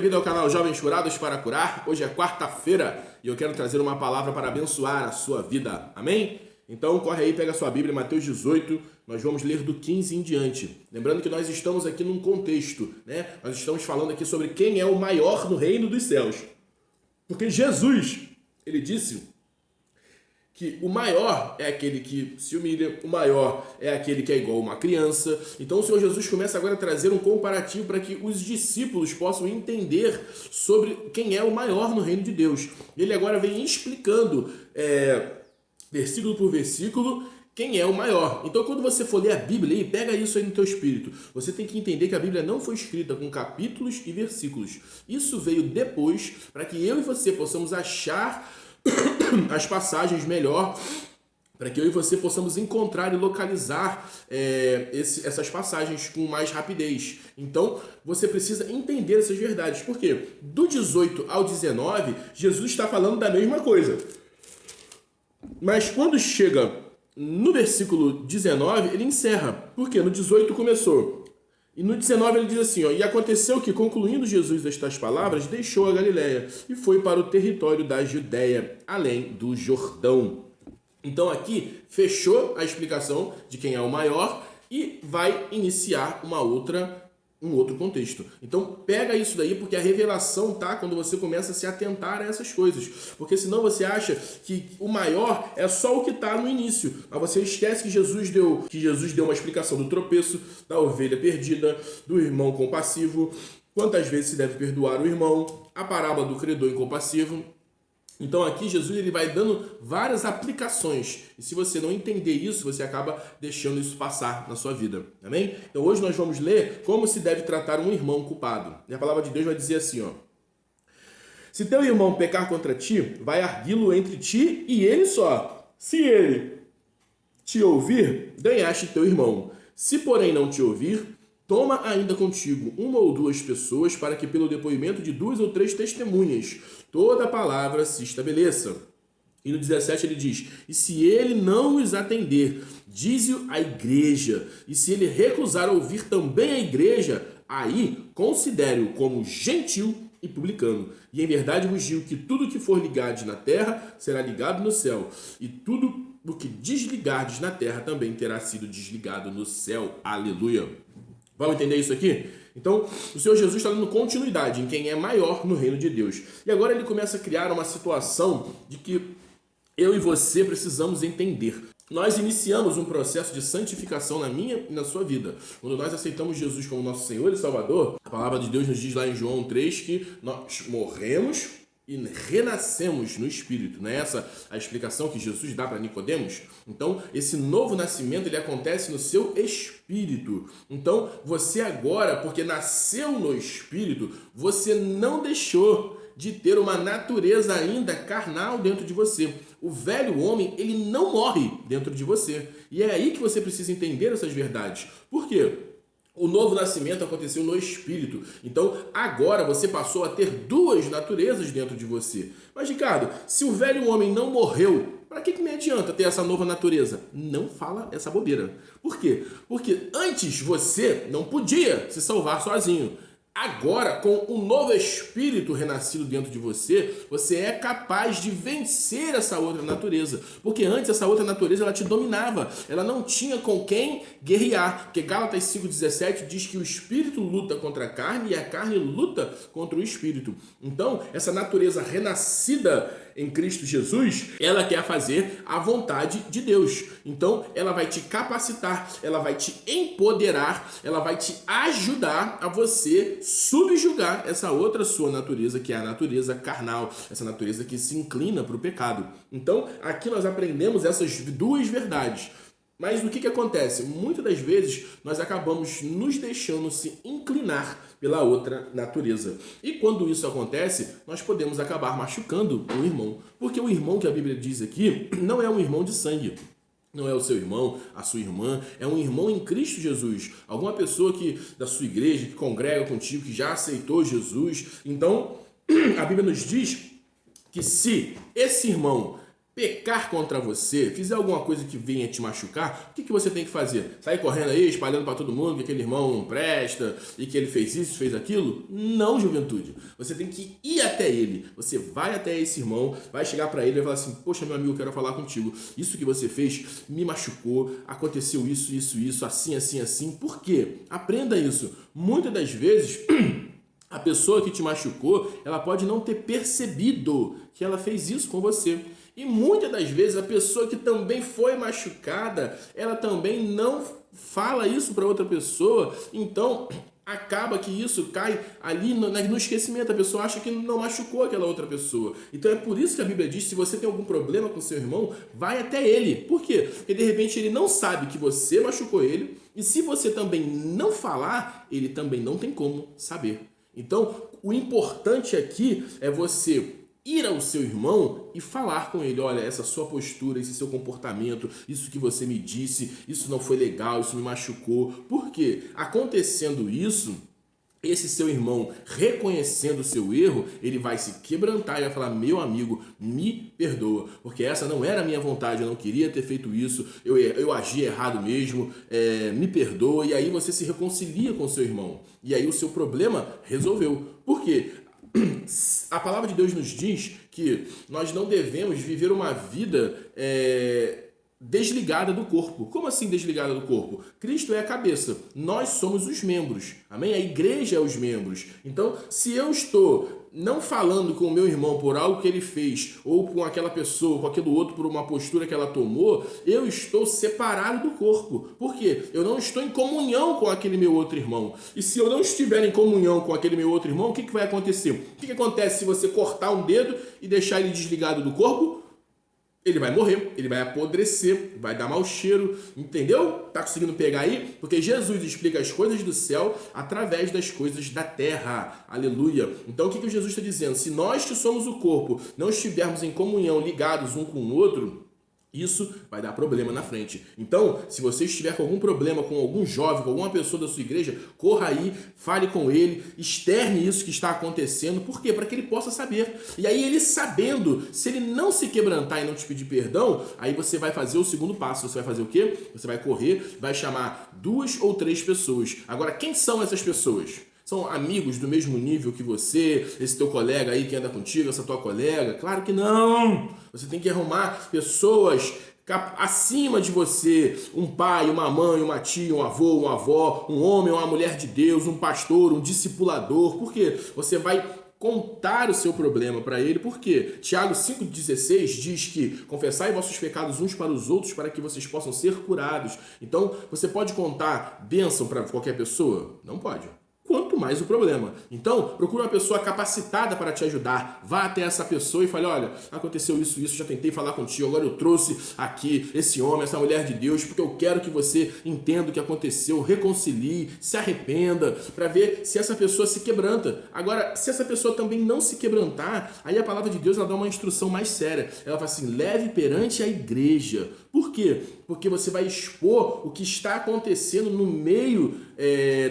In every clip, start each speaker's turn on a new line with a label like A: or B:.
A: bem-vindo ao canal Jovens Curados para Curar. Hoje é quarta-feira e eu quero trazer uma palavra para abençoar a sua vida. Amém? Então corre aí, pega a sua Bíblia, Mateus 18, nós vamos ler do 15 em diante. Lembrando que nós estamos aqui num contexto, né? Nós estamos falando aqui sobre quem é o maior no reino dos céus. Porque Jesus, ele disse que o maior é aquele que se humilha, o maior é aquele que é igual a uma criança. Então o Senhor Jesus começa agora a trazer um comparativo para que os discípulos possam entender sobre quem é o maior no reino de Deus. Ele agora vem explicando, versículo por versículo, quem é o maior. Então quando você for ler a Bíblia, e pega isso aí no teu espírito, você tem que entender que a Bíblia não foi escrita com capítulos e versículos. Isso veio depois para que eu e você possamos achar as passagens melhor, para que eu e você possamos encontrar e localizar essas passagens com mais rapidez. Então, você precisa entender essas verdades. Por quê? Do 18 ao 19, Jesus está falando da mesma coisa. Mas quando chega no versículo 19, ele encerra. Por quê? No 18 começou. E no 19 ele diz assim, e aconteceu que, concluindo Jesus estas palavras, deixou a Galileia e foi para o território da Judéia, além do Jordão. Então aqui fechou a explicação de quem é o maior e vai iniciar um outro contexto. Então pega isso daí, porque a revelação tá quando você começa a se atentar a essas coisas. Porque senão você acha que o maior é só o que está no início. Mas você esquece que Jesus deu uma explicação do tropeço, da ovelha perdida, do irmão compassivo, quantas vezes se deve perdoar o irmão, a parábola do credor incompassivo. Então aqui Jesus ele vai dando várias aplicações. E se você não entender isso, você acaba deixando isso passar na sua vida. Amém? Então hoje nós vamos ler como se deve tratar um irmão culpado. E a palavra de Deus vai dizer assim, se teu irmão pecar contra ti, vai arguí-lo entre ti e ele só. Se ele te ouvir, ganhaste teu irmão. Se porém não te ouvir, toma ainda contigo uma ou duas pessoas, para que pelo depoimento de 2 ou 3 testemunhas toda a palavra se estabeleça. E no 17 ele diz, e se ele não os atender, dize-o à igreja. E se ele recusar ouvir também a igreja, aí considere-o como gentil e publicano. E em verdade vos digo que tudo que for ligado na terra será ligado no céu, e tudo o que desligardes na terra também terá sido desligado no céu. Aleluia! Vamos entender isso aqui? Então, o Senhor Jesus está dando continuidade em quem é maior no reino de Deus. E agora ele começa a criar uma situação de que eu e você precisamos entender. Nós iniciamos um processo de santificação na minha e na sua vida. Quando nós aceitamos Jesus como nosso Senhor e Salvador, a palavra de Deus nos diz lá em João 3 que nós morremos e renascemos no Espírito. Não é essa a explicação que Jesus dá para Nicodemos? Então, esse novo nascimento, ele acontece no seu Espírito. Então, você agora, porque nasceu no Espírito, você não deixou de ter uma natureza ainda carnal dentro de você. O velho homem, ele não morre dentro de você. E é aí que você precisa entender essas verdades. Por quê? O novo nascimento aconteceu no Espírito. Então, agora você passou a ter 2 naturezas dentro de você. Mas, Ricardo, se o velho homem não morreu, para que me adianta ter essa nova natureza? Não fala essa bobeira. Por quê? Porque antes você não podia se salvar sozinho. Agora, com o novo espírito renascido dentro de você, você é capaz de vencer essa outra natureza. Porque antes essa outra natureza ela te dominava. Ela não tinha com quem guerrear. Porque Gálatas 5,17 diz que o espírito luta contra a carne e a carne luta contra o espírito. Então, essa natureza renascida em Cristo Jesus, ela quer fazer a vontade de Deus. Então, ela vai te capacitar, ela vai te empoderar, ela vai te ajudar a você subjugar essa outra sua natureza, que é a natureza carnal, essa natureza que se inclina para o pecado. Então, aqui nós aprendemos essas 2 verdades. Mas o que acontece? Muitas das vezes nós acabamos nos deixando se inclinar pela outra natureza. E quando isso acontece, nós podemos acabar machucando o irmão. Porque o irmão que a Bíblia diz aqui não é um irmão de sangue. Não é o seu irmão, a sua irmã, é um irmão em Cristo Jesus. Alguma pessoa da sua igreja, que congrega contigo, que já aceitou Jesus. Então, a Bíblia nos diz que se esse irmão pecar contra você, fizer alguma coisa que venha te machucar, o que você tem que fazer? Sair correndo aí, espalhando para todo mundo que aquele irmão não presta e que ele fez isso, fez aquilo? Não, juventude. Você tem que ir até ele. Você vai até esse irmão, vai chegar para ele e vai falar assim: poxa, meu amigo, eu quero falar contigo. Isso que você fez me machucou, aconteceu isso, assim, assim, assim. Por quê? Aprenda isso. Muitas das vezes a pessoa que te machucou, ela pode não ter percebido que ela fez isso com você. E muitas das vezes a pessoa que também foi machucada, ela também não fala isso para outra pessoa. Então, acaba que isso cai ali no esquecimento. A pessoa acha que não machucou aquela outra pessoa. Então é por isso que a Bíblia diz: se você tem algum problema com seu irmão, vai até ele. Por quê? Porque de repente ele não sabe que você machucou ele. E se você também não falar, ele também não tem como saber. Então, o importante aqui é você ir ao seu irmão e falar com ele: olha, essa sua postura, esse seu comportamento, isso que você me disse, isso não foi legal, isso me machucou. Por quê? Acontecendo isso, esse seu irmão, reconhecendo o seu erro, ele vai se quebrantar e vai falar: meu amigo, me perdoa, porque essa não era a minha vontade, eu não queria ter feito isso, eu agi errado mesmo, me perdoa. E aí você se reconcilia com o seu irmão. E aí o seu problema resolveu. Por quê? A palavra de Deus nos diz que nós não devemos viver uma vida desligada do corpo. Como assim desligada do corpo? Cristo é a cabeça, nós somos os membros, amém? A igreja é os membros. Então, se eu estou não falando com o meu irmão por algo que ele fez, ou com aquela pessoa, com aquele outro por uma postura que ela tomou, eu estou separado do corpo. Por quê? Eu não estou em comunhão com aquele meu outro irmão. E se eu não estiver em comunhão com aquele meu outro irmão, o que vai acontecer? O que acontece se você cortar um dedo e deixar ele desligado do corpo? Ele vai morrer, ele vai apodrecer, vai dar mau cheiro, entendeu? Tá conseguindo pegar aí? Porque Jesus explica as coisas do céu através das coisas da terra. Aleluia. Então o que Jesus está dizendo? Se nós que somos o corpo não estivermos em comunhão, ligados um com o outro, isso vai dar problema na frente. Então, se você estiver com algum problema com algum jovem, com alguma pessoa da sua igreja, corra aí, fale com ele, externe isso que está acontecendo. Por quê? Para que ele possa saber. E aí ele sabendo, se ele não se quebrantar e não te pedir perdão, aí você vai fazer o segundo passo. Você vai fazer o quê? Você vai correr, vai chamar 2 ou 3 pessoas. Agora, quem são essas pessoas? São amigos do mesmo nível que você, esse teu colega aí que anda contigo, essa tua colega? Claro que não! Você tem que arrumar pessoas acima de você, um pai, uma mãe, uma tia, um avô, uma avó, um homem, uma mulher de Deus, um pastor, um discipulador. Por quê? Você vai contar o seu problema para ele. Por quê? Tiago 5,16 diz que confessai vossos pecados uns para os outros para que vocês possam ser curados. Então, você pode contar bênção para qualquer pessoa? Não pode. Quanto mais o problema. Então, procure uma pessoa capacitada para te ajudar. Vá até essa pessoa e fale: olha, aconteceu isso, já tentei falar contigo, agora eu trouxe aqui esse homem, essa mulher de Deus, porque eu quero que você entenda o que aconteceu, reconcilie, se arrependa, para ver se essa pessoa se quebranta. Agora, se essa pessoa também não se quebrantar, aí a palavra de Deus ela dá uma instrução mais séria. Ela fala assim: leve perante a igreja. Por quê? Porque você vai expor o que está acontecendo no meio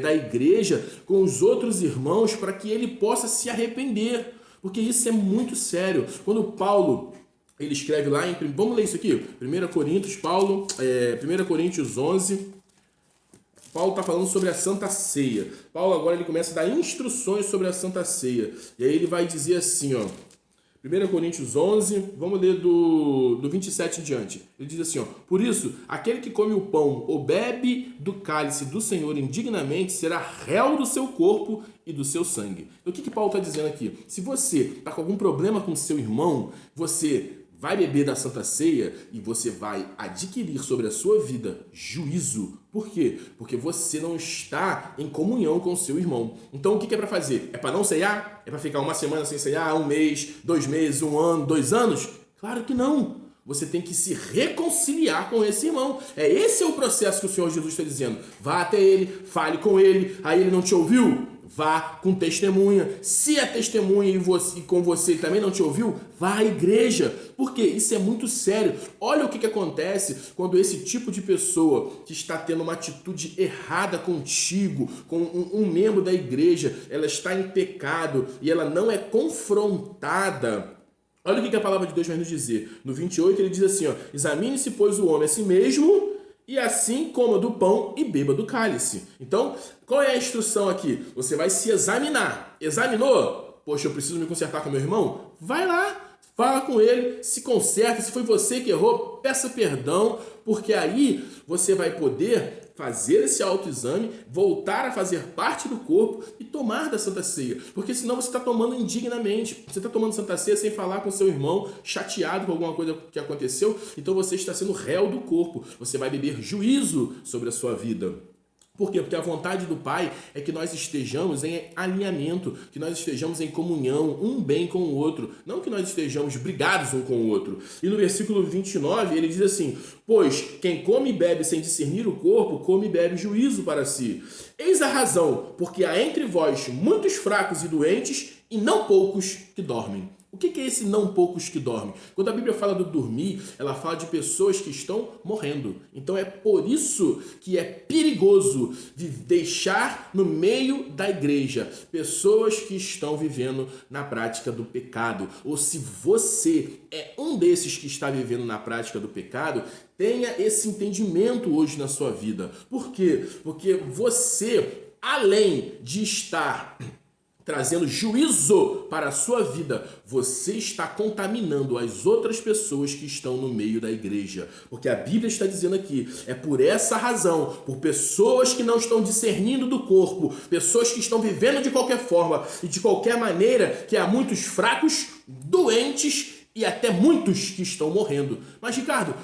A: da igreja com os outros irmãos para que ele possa se arrepender. Porque isso é muito sério. Quando Paulo ele escreve lá em... Vamos ler isso aqui? 1 Coríntios, 1 Coríntios 11... Paulo está falando sobre a Santa Ceia. Paulo agora ele começa a dar instruções sobre a Santa Ceia. E aí ele vai dizer assim, ó... 1 Coríntios 11, vamos ler do 27 em diante. Ele diz assim, ó: por isso, aquele que come o pão ou bebe do cálice do Senhor indignamente será réu do seu corpo e do seu sangue. Então, o que Paulo está dizendo aqui? Se você está com algum problema com seu irmão, você vai beber da Santa Ceia e você vai adquirir sobre a sua vida juízo. Por quê? Porque você não está em comunhão com o seu irmão. Então o que é para fazer? É para não ceiar? É para ficar uma semana sem ceiar? 1 mês, 2 meses, 1 ano, 2 anos? Claro que não. Você tem que se reconciliar com esse irmão. Esse é o processo que o Senhor Jesus está dizendo. Vá até ele, fale com ele. Aí ele não te ouviu? Vá com testemunha. Se a testemunha e com você também não te ouviu, vá à igreja. Porque isso é muito sério. Olha o que acontece quando esse tipo de pessoa que está tendo uma atitude errada contigo, com um membro da igreja, ela está em pecado e ela não é confrontada Olha o que a palavra de Deus vai nos dizer. No 28 ele diz assim, ó, examine-se, pois, o homem a si mesmo, e assim coma do pão e beba do cálice. Então, qual é a instrução aqui? Você vai se examinar. Examinou? Poxa, eu preciso me consertar com meu irmão? Vai lá, fala com ele, se conserta. Se foi você que errou, peça perdão, porque aí você vai poder fazer esse autoexame, voltar a fazer parte do corpo e tomar da Santa Ceia. Porque senão você está tomando indignamente. Você está tomando Santa Ceia sem falar com seu irmão, chateado com alguma coisa que aconteceu. Então você está sendo réu do corpo. Você vai beber juízo sobre a sua vida. Por quê? Porque a vontade do Pai é que nós estejamos em alinhamento, que nós estejamos em comunhão, um bem com o outro, não que nós estejamos brigados um com o outro. E no versículo 29 ele diz assim, pois quem come e bebe sem discernir o corpo, come e bebe juízo para si. Eis a razão, porque há entre vós muitos fracos e doentes e não poucos que dormem. O que é esse não poucos que dormem? Quando a Bíblia fala do dormir, ela fala de pessoas que estão morrendo. Então é por isso que é perigoso de deixar no meio da igreja pessoas que estão vivendo na prática do pecado. Ou se você é um desses que está vivendo na prática do pecado, tenha esse entendimento hoje na sua vida. Por quê? Porque você, além de estar trazendo juízo para a sua vida, você está contaminando as outras pessoas que estão no meio da igreja. Porque a Bíblia está dizendo aqui, é por essa razão, por pessoas que não estão discernindo do corpo, pessoas que estão vivendo de qualquer forma e de qualquer maneira, que há muitos fracos, doentes e até muitos que estão morrendo. Mas, Ricardo,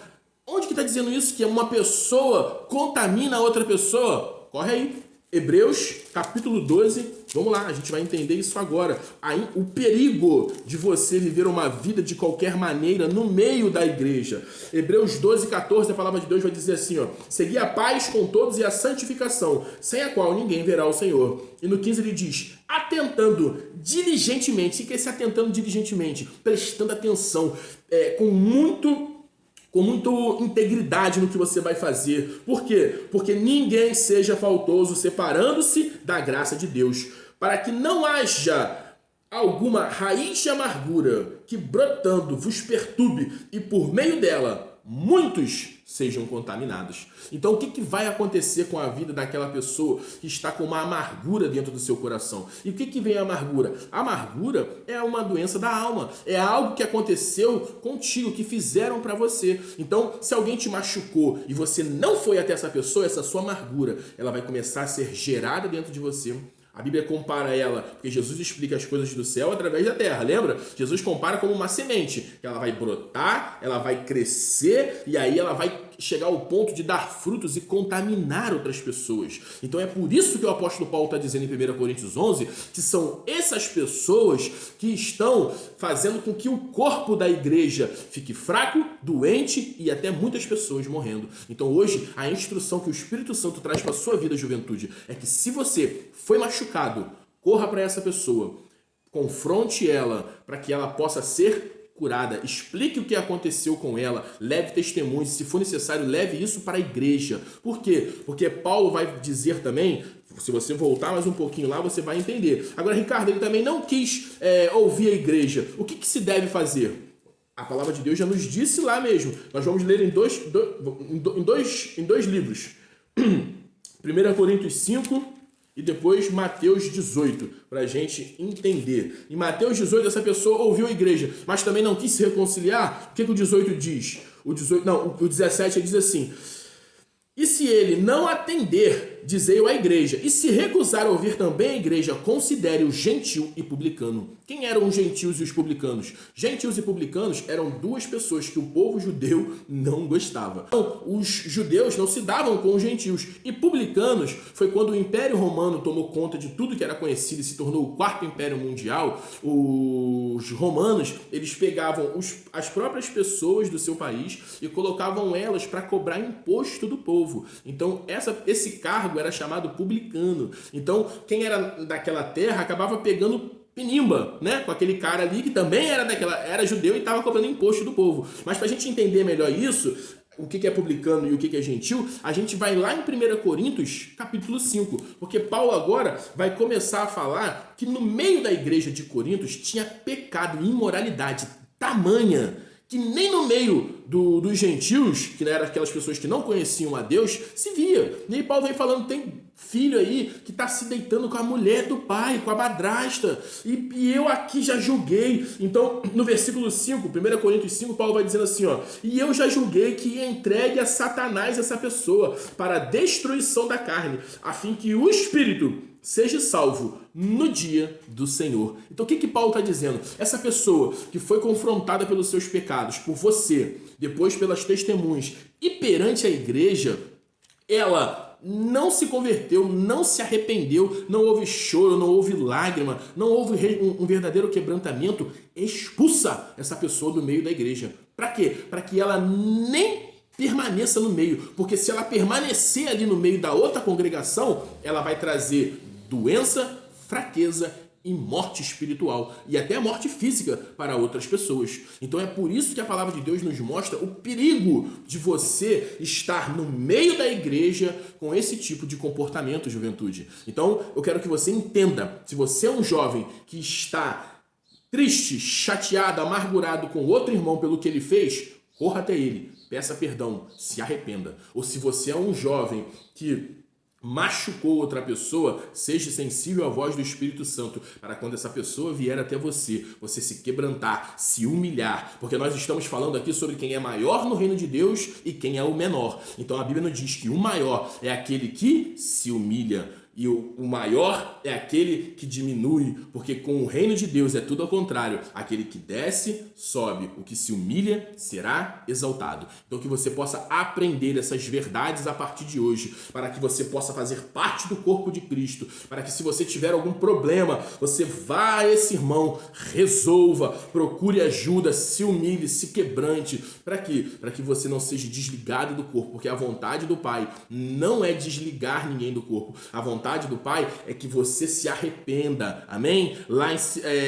A: onde que está dizendo isso? Que uma pessoa contamina a outra pessoa? Corre aí. Hebreus, capítulo 12, vamos lá, a gente vai entender isso agora. Aí, o perigo de você viver uma vida de qualquer maneira no meio da igreja. Hebreus 12, 14, a palavra de Deus vai dizer assim, ó, segui a paz com todos e a santificação, sem a qual ninguém verá o Senhor. E no 15 ele diz, atentando diligentemente. O que é esse atentando diligentemente? Prestando atenção, com muita integridade no que você vai fazer. Por quê? Porque ninguém seja faltoso, separando-se da graça de Deus, para que não haja alguma raiz de amargura que brotando vos perturbe e por meio dela muitos sejam contaminados. Então, o que vai acontecer com a vida daquela pessoa que está com uma amargura dentro do seu coração? E o que vem a amargura? A amargura é uma doença da alma. É algo que aconteceu contigo, que fizeram para você. Então, se alguém te machucou e você não foi até essa pessoa, essa sua amargura, ela vai começar a ser gerada dentro de você. A Bíblia compara ela, porque Jesus explica as coisas do céu através da terra, lembra? Jesus compara como uma semente, que ela vai brotar, ela vai crescer e aí ela vai chegar ao ponto de dar frutos e contaminar outras pessoas. Então é por isso que o apóstolo Paulo está dizendo em 1 Coríntios 11 que são essas pessoas que estão fazendo com que o corpo da igreja fique fraco, doente e até muitas pessoas morrendo. Então hoje a instrução que o Espírito Santo traz para a sua vida, juventude, é que se você foi machucado, corra para essa pessoa, confronte ela para que ela possa ser curada, explique o que aconteceu com ela, leve testemunhos, se for necessário, leve isso para a igreja. Por quê? Porque Paulo vai dizer também, se você voltar mais um pouquinho lá, você vai entender. Agora, Ricardo, ele também não quis ouvir a igreja. O que se deve fazer? A palavra de Deus já nos disse lá mesmo. Nós vamos ler em dois livros. 1 Coríntios 5 e depois Mateus 18, para a gente entender. Em Mateus 18, essa pessoa ouviu a igreja, mas também não quis se reconciliar. O que o 18 diz? O 17 ele diz assim, e se ele não atender, dizei-o à igreja, e se recusar a ouvir também a igreja, considere o gentil e publicano. Quem eram os gentios e os publicanos? Gentios e publicanos eram duas pessoas que o povo judeu não gostava. Então, os judeus não se davam com os gentios. E publicanos foi quando o Império Romano tomou conta de tudo que era conhecido e se tornou o quarto império mundial. Os romanos, eles pegavam as próprias pessoas do seu país e colocavam elas para cobrar imposto do povo. Então, esse cargo era chamado publicano. Então, quem era daquela terra acabava pegando pinimba, né? Com aquele cara ali que também era judeu e estava cobrando imposto do povo. Mas para a gente entender melhor isso, o que é publicano e o que é gentil, a gente vai lá em 1 Coríntios, capítulo 5, porque Paulo agora vai começar a falar que no meio da igreja de Coríntios tinha pecado e imoralidade tamanha que nem no meio dos gentios, que eram aquelas pessoas que não conheciam a Deus, se via. E aí Paulo vem falando, tem filho aí que está se deitando com a mulher do pai, com a madrasta, e eu aqui já julguei. Então, no versículo 5, 1 Coríntios 5, Paulo vai dizendo assim, ó, e eu já julguei que ia entregue a Satanás essa pessoa para a destruição da carne, a fim que o espírito seja salvo no dia do Senhor. Então o que Paulo está dizendo? Essa pessoa que foi confrontada pelos seus pecados, por você, depois pelas testemunhas e perante a igreja, ela não se converteu, não se arrependeu, não houve choro, não houve lágrima, não houve um verdadeiro quebrantamento, expulsa essa pessoa do meio da igreja. Para quê? Para que ela nem permaneça no meio, porque se ela permanecer ali no meio da outra congregação, ela vai trazer doença, fraqueza e morte espiritual e até morte física para outras pessoas. Então é por isso que a palavra de Deus nos mostra o perigo de você estar no meio da igreja com esse tipo de comportamento, juventude. Então eu quero que você entenda, se você é um jovem que está triste, chateado, amargurado com outro irmão pelo que ele fez, corra até ele, peça perdão, se arrependa. Ou se você é um jovem que machucou outra pessoa, seja sensível à voz do Espírito Santo, para quando essa pessoa vier até você, você se quebrantar, se humilhar, porque nós estamos falando aqui sobre quem é maior no reino de Deus e quem é o menor. Então a Bíblia nos diz que o maior é aquele que se humilha, e o maior é aquele que diminui, porque com o reino de Deus é tudo ao contrário. Aquele que desce, sobe. O que se humilha será exaltado. Então que você possa aprender essas verdades a partir de hoje, para que você possa fazer parte do corpo de Cristo, para que se você tiver algum problema, você vá a esse irmão, resolva, procure ajuda, se humilhe, se quebrante. Para quê? Para que você não seja desligado do corpo, porque a vontade do Pai não é desligar ninguém do corpo. A vontade do Pai é que você se arrependa, amém? Lá em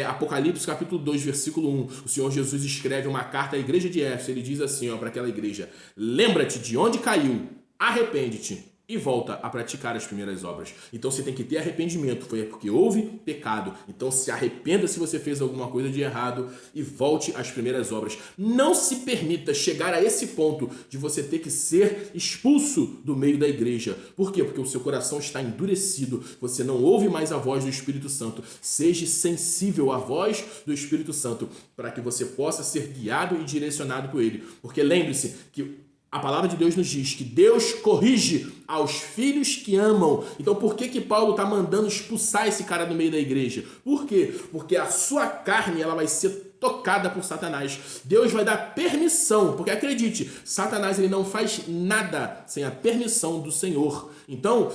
A: Apocalipse capítulo 2, versículo 1, o Senhor Jesus escreve uma carta à igreja de Éfeso, ele diz assim, ó, para aquela igreja, lembra-te de onde caiu, arrepende-te e volta a praticar as primeiras obras. Então você tem que ter arrependimento, foi porque houve pecado. Então se arrependa se você fez alguma coisa de errado e volte às primeiras obras. Não se permita chegar a esse ponto de você ter que ser expulso do meio da igreja. Por quê? Porque o seu coração está endurecido, você não ouve mais a voz do Espírito Santo. Seja sensível à voz do Espírito Santo para que você possa ser guiado e direcionado por ele. Porque lembre-se que a palavra de Deus nos diz que Deus corrige aos filhos que amam. Então por que Paulo está mandando expulsar esse cara do meio da igreja? Por quê? Porque a sua carne ela vai ser tocada por Satanás. Deus vai dar permissão, porque acredite, Satanás ele não faz nada sem a permissão do Senhor. Então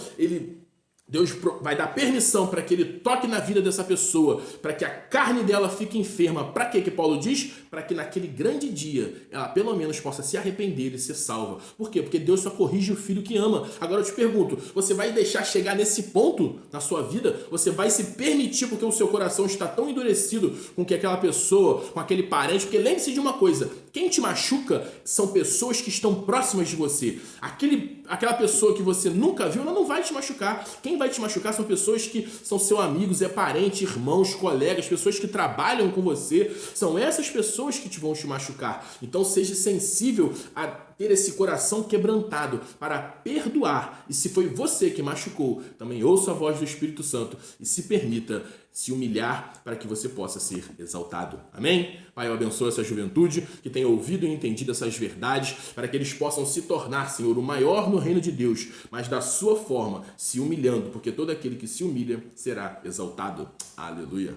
A: Deus vai dar permissão para que ele toque na vida dessa pessoa, para que a carne dela fique enferma. Para que Paulo diz? Para que naquele grande dia ela pelo menos possa se arrepender e ser salva. Por quê? Porque Deus só corrige o filho que ama. Agora eu te pergunto, você vai deixar chegar nesse ponto na sua vida? Você vai se permitir porque o seu coração está tão endurecido com que aquela pessoa, com aquele parente? Porque lembre-se de uma coisa, quem te machuca são pessoas que estão próximas de você. Aquela pessoa que você nunca viu, ela não vai te machucar. Quem vai te machucar são pessoas que são seus amigos, é parente, irmãos, colegas, pessoas que trabalham com você. São essas pessoas que te vão te machucar. Então seja sensível a ter esse coração quebrantado para perdoar. E se foi você que machucou, também ouça a voz do Espírito Santo e se permita se humilhar para que você possa ser exaltado. Amém? Pai, eu abençoo essa juventude que tem ouvido e entendido essas verdades para que eles possam se tornar, Senhor, o maior no reino de Deus, mas da sua forma, se humilhando, porque todo aquele que se humilha será exaltado. Aleluia.